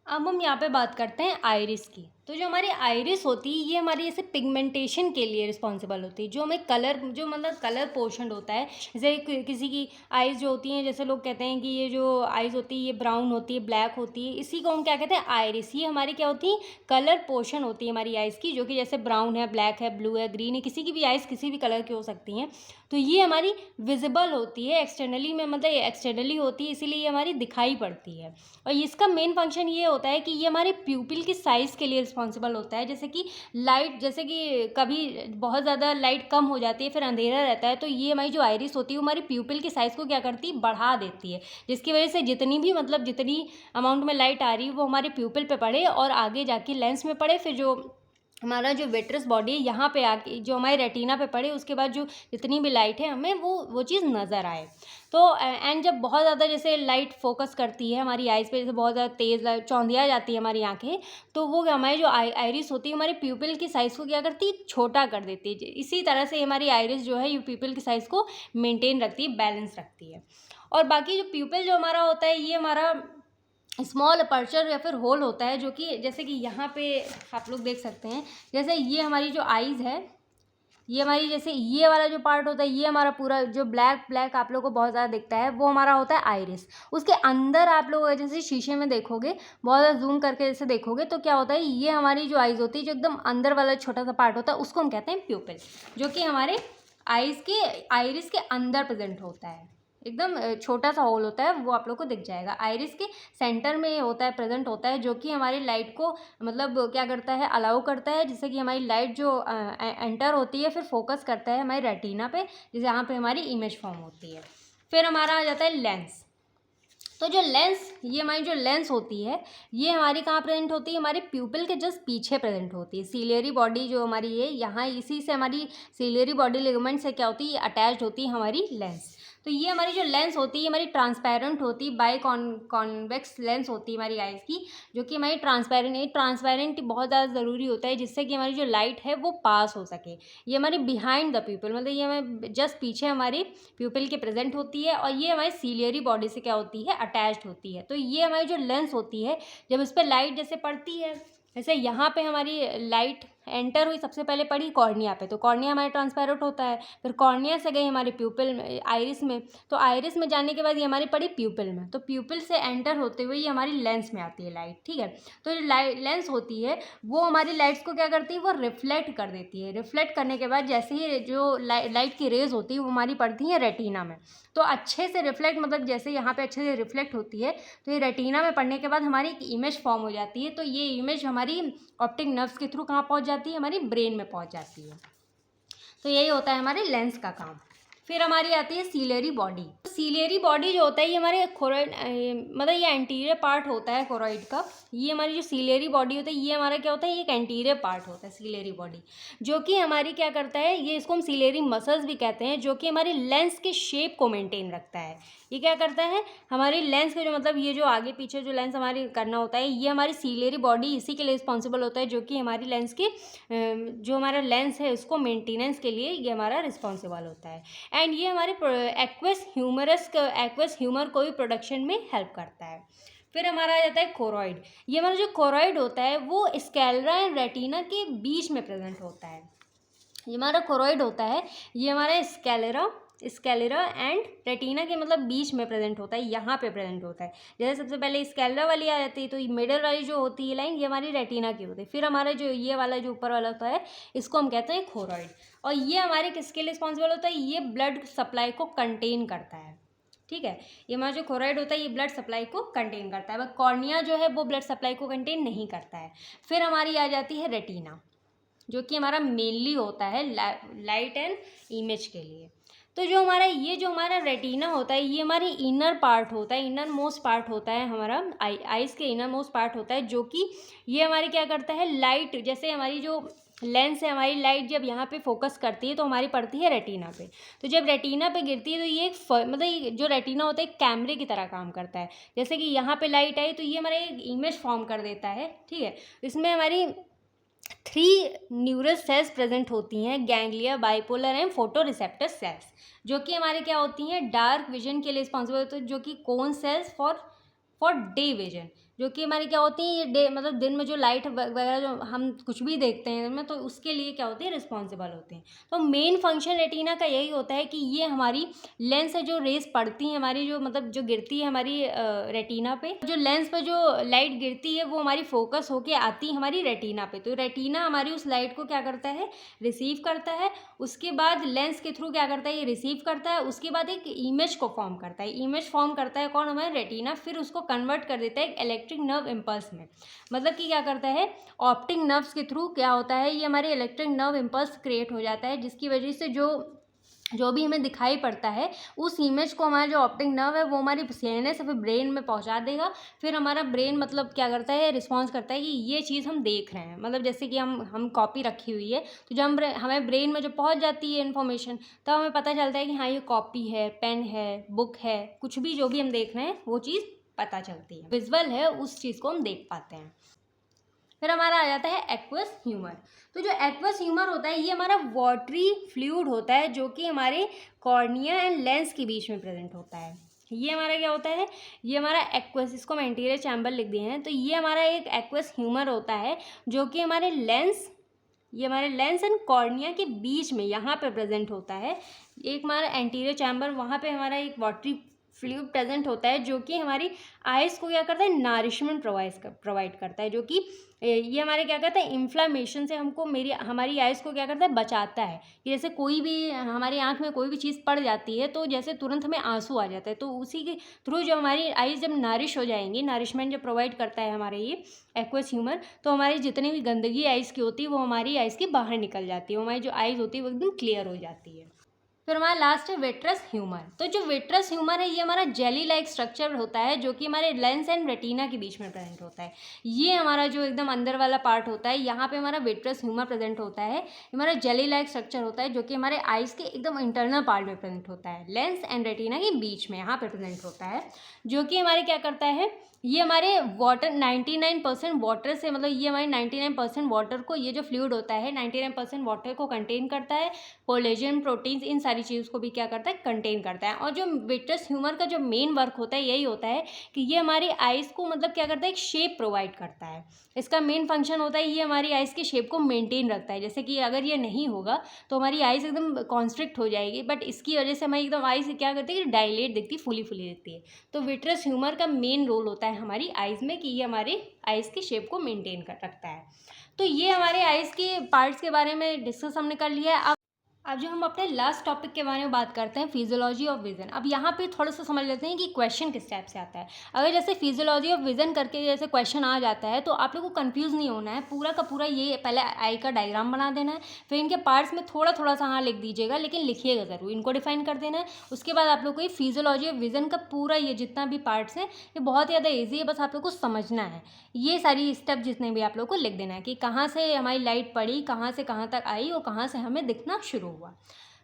अब हम यहाँ पे बात करते हैं आइरिस की। तो जो हमारी आइरिस होती है ये हमारी ऐसे पिगमेंटेशन के लिए रिस्पॉन्सिबल होती है, जो हमें कलर, जो मतलब कलर पोर्शन होता है। जैसे किसी की आइज़ जो होती हैं, जैसे लोग कहते हैं कि ये जो आइज़ होती है ये ब्राउन होती है, ब्लैक होती है, इसी को हम क्या कहते हैं, आइरिस। ये हमारी क्या होती है, कलर पोर्शन होती है हमारी आइज़ की, जो कि जैसे ब्राउन है, ब्लैक है, ब्लू है, ग्रीन है, किसी की भी आइज़ किसी भी कलर की हो सकती हैं। तो ये हमारी विजिबल होती है एक्सटर्नली में, मतलब एक्सटर्नली होती है, इसीलिए ये हमारी दिखाई पड़ती है। और इसका मेन फंक्शन ये होता है कि ये हमारे प्यूपिल की साइज़ के लिए रिस्पॉन्सिबल होता है। जैसे कि लाइट, जैसे कि कभी बहुत ज़्यादा लाइट कम हो जाती है, फिर अंधेरा रहता है, तो ये हमारी जो आइरिस होती है वो हमारी प्यूपिल की साइज़ को क्या करती है, बढ़ा देती है, जिसकी वजह से जितनी भी मतलब जितनी अमाउंट में लाइट आ रही है वो हमारे प्यूपिल पे पड़े और आगे जाके लेंस में पड़े, फिर जो हमारा जो विट्रस बॉडी है यहाँ पे आके जो हमारे रेटिना पे पड़े, उसके बाद जो जितनी भी लाइट है हमें वो चीज़ नज़र आए। तो एंड जब बहुत ज़्यादा जैसे लाइट फोकस करती है हमारी आइज़ पे, जैसे बहुत ज़्यादा तेज़ लाइट चौंधिया जाती है हमारी आंखें, तो वो हमारी जो आइरिस होती है हमारे प्यूपिल की साइज़ को क्या करती है, छोटा कर देती है। इसी तरह से हमारी आइरिस जो है ये प्यूपिल की साइज़ को मेनटेन रखती है, बैलेंस रखती है। और बाकी जो प्यूपिल जो हमारा होता है ये हमारा स्मॉल अपर्चर या फिर होल होता है, जो कि जैसे कि यहाँ पे आप लोग देख सकते हैं, जैसे ये हमारी जो आइज़ है, ये हमारी जैसे ये वाला जो पार्ट होता है, ये हमारा पूरा जो ब्लैक आप लोग को बहुत ज़्यादा दिखता है वो हमारा होता है आइरिस। उसके अंदर आप लोग जैसे शीशे में देखोगे, बहुत ज़्यादा जूम करके जैसे देखोगे तो क्या होता है, ये हमारी जो आइज़ होती है जो एकदम अंदर वाला छोटा सा पार्ट होता है उसको हम कहते हैं प्यूपिल, जो कि हमारे आइज़ के आइरिस के अंदर प्रेजेंट होता है। एकदम छोटा सा होल होता है, वो आप लोग को दिख जाएगा। आइरिस के सेंटर में होता है, प्रेजेंट होता है, जो कि हमारी लाइट को मतलब क्या करता है, अलाउ करता है, जिससे कि हमारी लाइट जो एंटर होती है फिर फोकस करता है हमारी रेटिना पे, जैसे यहाँ पे हमारी इमेज फॉर्म होती है। फिर हमारा आ जाता है लेंस। तो जो लेंस, ये हमारी जो लेंस होती है ये हमारी कहाँ प्रेजेंट होती है, हमारे प्यूपिल के जस्ट पीछे प्रेजेंट होती है। सीलियरी बॉडी जो हमारी है यहाँ, इसी से हमारी सीलियरी बॉडी लिगामेंट से क्या होती है, ये अटैच्ड होती है हमारी लेंस। तो ये हमारी जो लेंस होती है हमारी ट्रांसपेरेंट होती है, बाई कॉन्वेक्स लेंस होती है हमारी आइज़ की, जो कि हमारी ट्रांसपेरेंट है। ट्रांसपेरेंट बहुत ज़्यादा ज़रूरी होता है, जिससे कि हमारी जो लाइट है वो पास हो सके। ये हमारी बिहाइंड द प्यूपिल, मतलब ये हमें जस्ट पीछे हमारी प्यूपिल के प्रेजेंट होती है, और ये हमारी सीलियरी बॉडी से क्या होती है, अटैच्ड होती है। तो ये हमारी जो लेंस होती है, जब इस पर लाइट जैसे पड़ती है, जैसे यहाँ पे हमारी लाइट एंटर हुई सबसे पहले पड़ी कॉर्निया पे, तो कॉर्निया हमारे ट्रांसपेरेंट होता है, फिर कॉर्निया से गई हमारी प्यूपिल में, आइरिस में, तो आइरिस में जाने के बाद ये हमारी पड़ी प्यूपिल में, तो प्यूपिल से एंटर होते हुए ये हमारी लेंस में आती है लाइट, ठीक है। तो जो लेंस होती है वो हमारी लाइट्स को क्या करती है, वो रिफ्लेक्ट कर देती है। रिफ्लेक्ट करने के बाद जैसे ही जो लाइट की रेज होती है वो हमारी पड़ती है रेटिना में, तो अच्छे से रिफ्लेक्ट, मतलब जैसे यहाँ पे अच्छे से रिफ्लेक्ट होती है तो ये रेटिना में पड़ने के बाद हमारी एक इमेज फॉर्म हो जाती है, तो ये इमेज हमारी ऑप्टिक नर्व्स के थ्रू कहाँ पहुँच जाती है, हमारी ब्रेन में पहुँच जाती है। तो यही होता है हमारे लेंस का काम। फिर हमारी आती है सीलियरी बॉडी। सीलियरी बॉडी जो होता है ये हमारे कोरोइड, मतलब ये एंटीरियर पार्ट होता है कोरोइड का। ये हमारी जो सीलियरी बॉडी होता है ये हमारा क्या होता है, ये एक एंटीरियर पार्ट होता है सीलियरी बॉडी, जो कि हमारी क्या करता है, ये इसको हम सीलियरी मसल्स भी कहते हैं, जो कि हमारी लेंस के शेप को मेंटेन रखता है। ये क्या करता है, हमारी लेंस का जो मतलब ये जो आगे पीछे जो लेंस हमारी करना होता है, ये हमारी सीलियरी बॉडी इसी के लिए रिस्पॉन्सिबल होता है, जो कि हमारी लेंस की जो हमारा लेंस है उसको मेंटेनेंस के लिए ये हमारा रिस्पॉन्सिबल होता है। एंड ये हमारे एक्वस ह्यूमर को भी प्रोडक्शन में हेल्प करता है। फिर हमारा आ जाता है कोरॉइड। ये हमारा जो कोरॉइड होता है वो स्कैलेरा एंड रेटिना के बीच में प्रेजेंट होता है। ये हमारा कोरॉइड होता है, ये हमारा स्कैलेरा एंड रेटिना के मतलब बीच में प्रेजेंट होता है, यहाँ पे प्रेजेंट होता है। जैसे सबसे पहले स्कैलेरा वाली आ जाती है, तो मिडल वाली जो होती है लाइन ये हमारी रेटिना की होती है। फिर हमारा जो ये वाला जो ऊपर वाला होता है इसको हम कहते हैं कोरॉइड, और ये हमारे किसके लिए रिस्पॉन्सिबल होता है, ये ब्लड सप्लाई को कंटेन करता है, ठीक है। ये हमारा जो कोरॉइड होता है ये ब्लड सप्लाई को कंटेन करता है, बट कॉर्निया जो है वो ब्लड सप्लाई को कंटेन नहीं करता है। फिर हमारी आ जाती है रेटिना, जो कि हमारा मेनली होता है लाइट एंड इमेज के लिए। तो जो हमारा रेटिना होता है ये हमारी इनर पार्ट होता है, इनर मोस्ट पार्ट होता है हमारा आइज़ के इनर मोस्ट पार्ट होता है, जो कि ये हमारे क्या करता है, लाइट, जैसे हमारी जो लेंस है हमारी लाइट जब यहाँ पे फोकस करती है तो हमारी पड़ती है रेटिना पे, तो जब रेटिना पे गिरती है तो ये मतलब ये जो रेटिना होता है एक कैमरे की तरह काम करता है। जैसे कि यहाँ पे लाइट आई तो ये हमारा एक इमेज फॉर्म कर देता है, ठीक है। इसमें हमारी 3 न्यूरल सेल्स प्रेजेंट होती हैं, ganglia, bipolar and photo receptor cells, जो कि हमारे क्या होती हैं, डार्क विजन के लिए रिस्पॉन्सिबल होती है, जो कि cone cells for day vision, जो कि हमारी क्या होती हैं, ये डे मतलब दिन में जो लाइट वगैरह जो हम कुछ भी देखते हैं दिन में, तो उसके लिए क्या होती है, रिस्पॉन्सिबल होते हैं। तो मेन फंक्शन रेटिना का यही होता है कि ये हमारी लेंस से जो रेस पड़ती हैं हमारी जो मतलब जो गिरती है हमारी रेटिना पे, जो लेंस पे जो लाइट गिरती है वो हमारी फोकस होके आती है हमारी रेटिना पे, तो रेटिना हमारी उस लाइट को क्या करता है, रिसीव करता है। उसके बाद लेंस के थ्रू क्या करता है, ये रिसीव करता है, उसके बाद एक इमेज को फॉर्म करता है। इमेज फॉर्म करता है कौन, हमारा रेटिना, फिर उसको कन्वर्ट कर देता है एक इलेक्ट्रिक नर्व इम्पल्स में। मतलब कि क्या करता है, ऑप्टिक नर्व्स के थ्रू क्या होता है, ये हमारे इलेक्ट्रिक नर्व इम्पल्स क्रिएट हो जाता है, जिसकी वजह से जो भी हमें दिखाई पड़ता है उस इमेज को हमारा जो ऑप्टिक नर्व है वो हमारी सीएनएस से फिर ब्रेन में पहुंचा देगा। फिर हमारा ब्रेन मतलब क्या करता है, रिस्पॉन्स करता है कि ये चीज़ हम देख रहे हैं, मतलब जैसे कि हम कॉपी रखी हुई है तो जब हमें ब्रेन में जब पहुंच जाती है इन्फॉर्मेशन तो हमें पता चलता है कि हाँ ये कॉपी है, पेन है, बुक है, कुछ भी जो भी हम देख रहे हैं वो चीज़ पता चलती है, विजुअल है उस चीज़ को हम देख पाते हैं। फिर हमारा आ जाता है एक्वस ह्यूमर। तो जो एक्वस ह्यूमर होता है ये हमारा वाटरी फ्लूइड होता है, जो कि हमारे कॉर्निया एंड लेंस के बीच में प्रेजेंट होता है। ये हमारा क्या होता है, ये हमारा एक्वस, इसको हम एंटीरियर चैम्बर लिख दिए हैं, तो ये हमारा एक एक्वस ह्यूमर होता है जो कि हमारे लेंस एंड कॉर्निया के बीच में यहाँ पे प्रेजेंट होता है। एक हमारा एंटीरियर चैम्बर, वहाँ पे हमारा एक वाटरी फ्लूइड प्रेजेंट होता है जो कि हमारी आइज़ को क्या करता है, नरिशमेंट प्रोवाइड करता है, जो कि ये हमारे क्या करता है, इन्फ्लामेशन से हमारी आइज़ को क्या करता है, बचाता है। जैसे कोई भी हमारी आँख में कोई भी चीज़ पड़ जाती है तो जैसे तुरंत हमें आंसू आ जाता है, तो उसी के थ्रू जो हमारी आइज़ जब नरिश हो जाएंगी, नरिशमेंट जब प्रोवाइड करता है हमारे ये एक्वस ह्यूमर, तो हमारी जितनी भी गंदगी आइज़ की होती है वो हमारी आइज़ की बाहर निकल जाती है, हमारी जो आइज़ होती है वो एकदम क्लियर हो जाती है। फिर हमारा लास्ट है विट्रस ह्यूमर। तो जो विट्रस ह्यूमर है ये हमारा जेली लाइक स्ट्रक्चर होता है, जो कि हमारे लेंस एंड रेटिना के बीच में प्रेजेंट होता है। ये हमारा जो एकदम अंदर वाला पार्ट होता है, यहाँ पे हमारा विट्रस ह्यूमर प्रेजेंट होता है। हमारा जेली लाइक स्ट्रक्चर होता है जो कि हमारे आइज़ के एकदम इंटरनल पार्ट में प्रेजेंट होता है, लेंस एंड रेटिना के बीच में यहाँ पे प्रेजेंट होता है, जो कि हमारे क्या करता है, ये हमारे वाटर 99% वाटर से, मतलब ये हमारे 99% वाटर को, ये जो फ्लूइड होता है 99% वाटर को कंटेन करता है। कोलेजन, प्रोटीन्स, इन सारी सारी चीज़ को भी क्या करता है, कंटेन करता है। और जो विट्रस ह्यूमर का जो मेन वर्क होता है यही होता है कि ये हमारी आइज़ को मतलब क्या करता है, एक शेप प्रोवाइड करता है। इसका मेन फंक्शन होता है ये हमारी आइज़ की शेप को मेंटेन रखता है। जैसे कि अगर ये नहीं होगा तो हमारी आइज़ एकदम कॉन्स्ट्रिक्ट हो जाएगी, बट इसकी वजह से हमारी एकदम आइज़ क्या करती है कि डायलेट दिखती है, फुली फुली दिखती है। तो विट्रस ह्यूमर का मेन रोल होता है हमारी आइज़ में कि ये हमारे आइज़ की शेप को मेंटेन कर रखता है। तो ये हमारे आइज़ के पार्ट्स के बारे में डिस्कस हमने कर लिया है। अब जो हम अपने लास्ट टॉपिक के बारे में बात करते हैं, फिजियोलॉजी ऑफ विज़न। अब यहाँ पे थोड़ा सा समझ लेते हैं कि क्वेश्चन किस टाइप से आता है। अगर जैसे फिजियोलॉजी ऑफ विज़न करके जैसे क्वेश्चन आ जाता है तो आप लोग को कंफ्यूज नहीं होना है, पूरा का पूरा ये पहले आई का डायग्राम बना देना है, फिर इनके पार्ट्स में थोड़ा थोड़ा सा हाँ लिख दीजिएगा, लेकिन लिखिएगा ज़रूर, इनको डिफाइन कर देना है। उसके बाद आप लोग को ये फिजियोलॉजी ऑफ विज़न का पूरा ये जितना भी पार्ट्स हैं ये बहुत ज़्यादा ईजी है, बस आप लोग को समझना है। ये सारी स्टेप जितने भी आप लोग को लिख देना है कि कहाँ से हमारी लाइट पड़ी, कहाँ से कहाँ तक आई और कहाँ से हमें दिखना शुरू हुआ।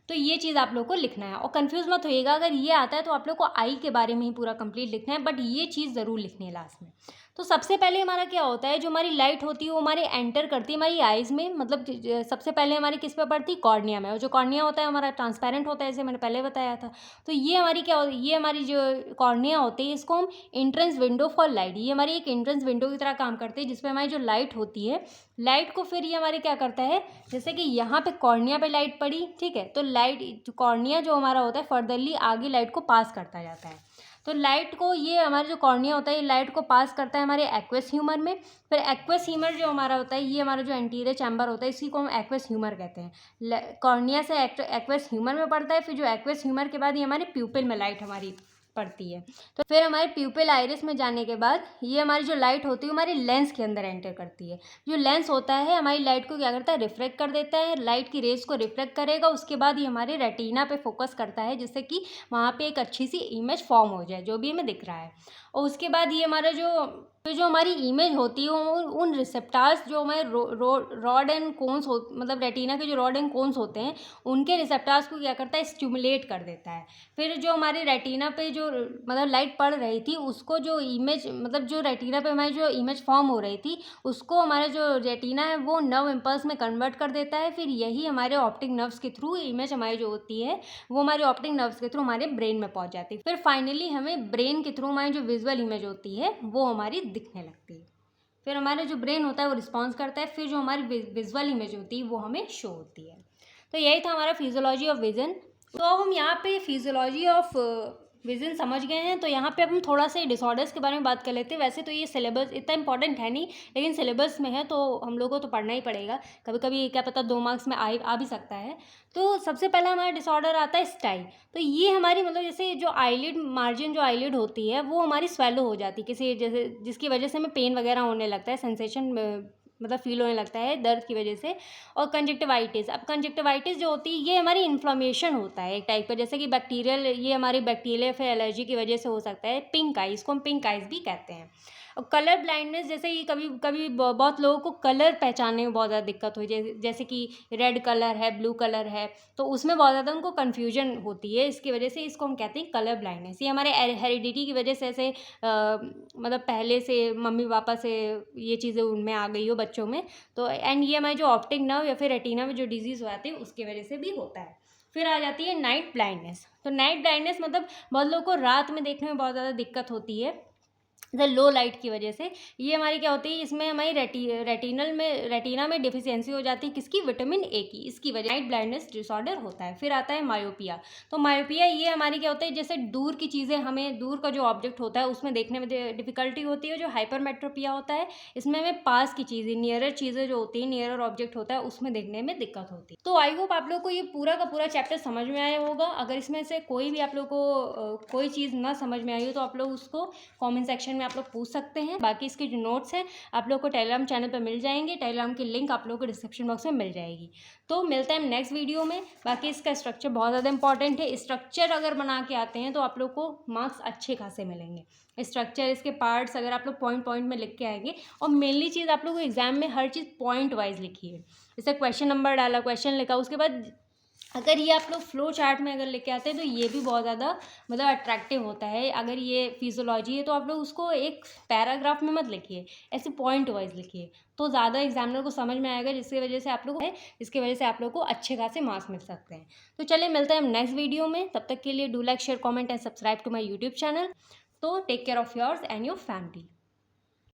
तो ये चीज़ आप लोग को लिखना है और कंफ्यूज मत होइएगा, अगर ये आता है तो आप लोग को आई के बारे में ही पूरा कंप्लीट लिखना है, बट ये चीज़ ज़रूर लिखनी है लास्ट में। तो सबसे पहले हमारा क्या होता है, जो हमारी लाइट होती है वो हमारे एंटर करती है हमारी आइज़ में, मतलब सबसे पहले हमारी किस पे पड़ती है, कॉर्निया में। और जो कॉर्निया होता है हमारा ट्रांसपेरेंट होता है, जैसे मैंने पहले बताया था। तो ये हमारी क्या होती है, ये हमारी जो कॉर्निया होती है इसको हम एंट्रेंस विंडो फॉर लाइट, ये हमारी एक एंट्रेंस विंडो की तरह काम करती है, जिसमें हमारी जो लाइट होती है, लाइट को फिर ये हमारे क्या करता है, जैसे कि यहाँ पे कॉर्निया पे लाइट पड़ी, ठीक है, तो लाइट कॉर्निया जो हमारा होता है फर्दरली आगे लाइट को पास करता जाता है। तो लाइट को ये हमारा जो कॉर्निया होता है ये लाइट को पास करता है हमारे एक्वस ह्यूमर में। फिर एक्वस ह्यूमर जो हमारा होता है, ये हमारा जो एंटीरियर चैम्बर होता है इसी को हम एक्वस ह्यूमर कहते हैं। कॉर्निया से एक्वस ह्यूमर में पड़ता है, फिर जो एक्वस ह्यूमर के बाद ये हमारे प्यूपिल में लाइट हमारी पड़ती है। तो फिर हमारे प्यूपिल आइरिस में जाने के बाद ये हमारी जो लाइट होती है हमारी लेंस के अंदर एंटर करती है। जो लेंस होता है हमारी लाइट को क्या करता है, रिफ्लेक्ट कर देता है, लाइट की रेज को रिफ्लेक्ट करेगा, उसके बाद ये हमारे रेटिना पे फोकस करता है, जिससे कि वहाँ पे एक अच्छी सी इमेज फॉर्म हो जाए जो भी हमें दिख रहा है। और उसके बाद ये हमारा जो हमारी इमेज होती है उन रिसेप्टार्स जो हमारे रॉड एंड कोन्स हो, मतलब रेटिना के जो रॉड एंड कोन्स होते हैं उनके रिसेप्टार्स को क्या करता है, स्टिमुलेट कर देता है। फिर जो हमारे रेटिना पे जो मतलब लाइट पड़ रही थी उसको जो इमेज, मतलब जो रेटिना पे हमारी जो इमेज फॉर्म हो रही थी उसको हमारे जो रेटिना है वो नर्व इम्पल्स में कन्वर्ट कर देता है। फिर यही हमारे ऑप्टिक नर्व्स के थ्रू इमेज हमारी जो होती है वो हमारे ऑप्टिक नर्व्स के थ्रू हमारे ब्रेन में पहुंच जाती है। फिर फाइनली हमें ब्रेन के थ्रू हमारी जो विजुअल इमेज होती है वो हमारी दिखने लगती है। फिर हमारा जो ब्रेन होता है वो रिस्पॉन्स करता है, फिर जो हमारी विजुअल इमेज होती है वो हमें शो होती है। तो यही था हमारा फिजियोलॉजी ऑफ विजन। तो अब हम यहाँ पे फिजियोलॉजी ऑफ विजन समझ गए हैं, तो यहाँ पे अब हम थोड़ा सा डिसऑर्डर्स के बारे में बात कर लेते हैं। वैसे तो ये सिलेबस इतना इंपॉर्टेंट है नहीं, लेकिन सिलेबस में है तो हम लोगों को तो पढ़ना ही पड़ेगा। कभी कभी क्या पता 2 मार्क्स में आ भी सकता है। तो सबसे पहला हमारा डिसऑर्डर आता है स्टाई। तो ये हमारी मतलब जैसे जो आईलिड मार्जिन जो आईलिड होती है वो हमारी स्वेलो हो जाती है किसी जैसे, जिसकी वजह से हमें पेन वगैरह होने लगता है, सेंसेशन मतलब फील होने लगता है दर्द की वजह से। और कंजक्टिवाइटिस, अब कंजक्टिवाइटिस जो होती है ये हमारी इन्फ्लेमेशन होता है एक टाइप का, जैसे कि बैक्टीरियल, ये हमारी बैक्टीरिया फिर एलर्जी की वजह से हो सकता है। पिंक आई, इसको हम पिंक आइज भी कहते हैं। और कलर ब्लाइंडनेस, जैसे कि कभी कभी बहुत लोगों को कलर पहचानने में बहुत ज़्यादा दिक्कत हुई, जैसे कि रेड कलर है, ब्लू कलर है, तो उसमें बहुत ज़्यादा उनको कन्फ्यूजन होती है, इसकी वजह से इसको हम कहते हैं कलर ब्लाइंडनेस। ये हमारे हेरिडिटी की वजह से ऐसे मतलब पहले से मम्मी पापा से ये चीज़ें उनमें आ गई हो बच्चों में। तो एंड ये हमारे जो ऑप्टिक नर्व या फिर रेटिना में जो डिजीज़ हो जाती है उसकी वजह से भी होता है। फिर आ जाती है नाइट ब्लाइंडनेस। तो नाइट ब्लाइंडनेस मतलब बहुत लोगों को रात में देखने में बहुत ज़्यादा दिक्कत होती है लो लाइट की वजह से। ये हमारी क्या होती है, इसमें हमारी रेटिना में डिफिशियंसी हो जाती है, किसकी, विटामिन ए की, इसकी वजह नाइट ब्लाइंडनेस डिसऑर्डर होता है। फिर आता है मायोपिया। तो मायोपिया ये हमारी क्या होता है, जैसे दूर की चीज़ें, हमें दूर का जो ऑब्जेक्ट होता है उसमें देखने में डिफिकल्टी होती है। जो हाइपरमेट्रोपिया होता है इसमें हमें पास की चीज़ें, नियरर चीज़ें जो होती है, नियरर ऑब्जेक्ट होता है उसमें देखने में दिक्कत होती है। तो आई होप आप लोग को ये पूरा का पूरा चैप्टर समझ में आया होगा। अगर इसमें से कोई भी आप लोग को कोई चीज़ ना समझ में आई हो तो आप लोग उसको कॉमेंट सेक्शन में आप लोग पूछ सकते हैं। बाकी इसके जो नोट्स हैं आप लोग को टेलीग्राम चैनल पर मिल जाएंगे, टेलीग्राम की लिंक आप लोग को डिस्क्रिप्शन बॉक्स में मिल जाएगी। तो मिलते हैं नेक्स्ट वीडियो में। बाकी इसका स्ट्रक्चर बहुत ज़्यादा इंपॉर्टेंट है, स्ट्रक्चर अगर बना के आते हैं तो आप लोग को मार्क्स अच्छे खासे मिलेंगे। स्ट्रक्चर, इसके पार्ट्स अगर आप लोग पॉइंट पॉइंट में लिख के आएंगे, और मेनली चीज़ आप लोग को एग्जाम में हर चीज़ पॉइंट वाइज लिखी है। जैसे क्वेश्चन नंबर डाला, क्वेश्चन लिखा, उसके बाद अगर ये आप लोग फ्लो चार्ट में अगर लेके आते हैं तो ये भी बहुत ज़्यादा मतलब अट्रैक्टिव होता है। अगर ये फिजियोलॉजी है तो आप लोग उसको एक पैराग्राफ में मत लिखिए, ऐसे पॉइंट वाइज लिखिए, तो ज़्यादा एग्जामिनर को समझ में आएगा, जिसकी वजह से आप लोग इसकी वजह से आप लोग को अच्छे खासे मार्क्स मिल सकते हैं। तो चलिए मिलते हैं हम नेक्स्ट वीडियो में, तब तक के लिए do like share comment and subscribe to my YouTube channel. तो take care of yours and your family.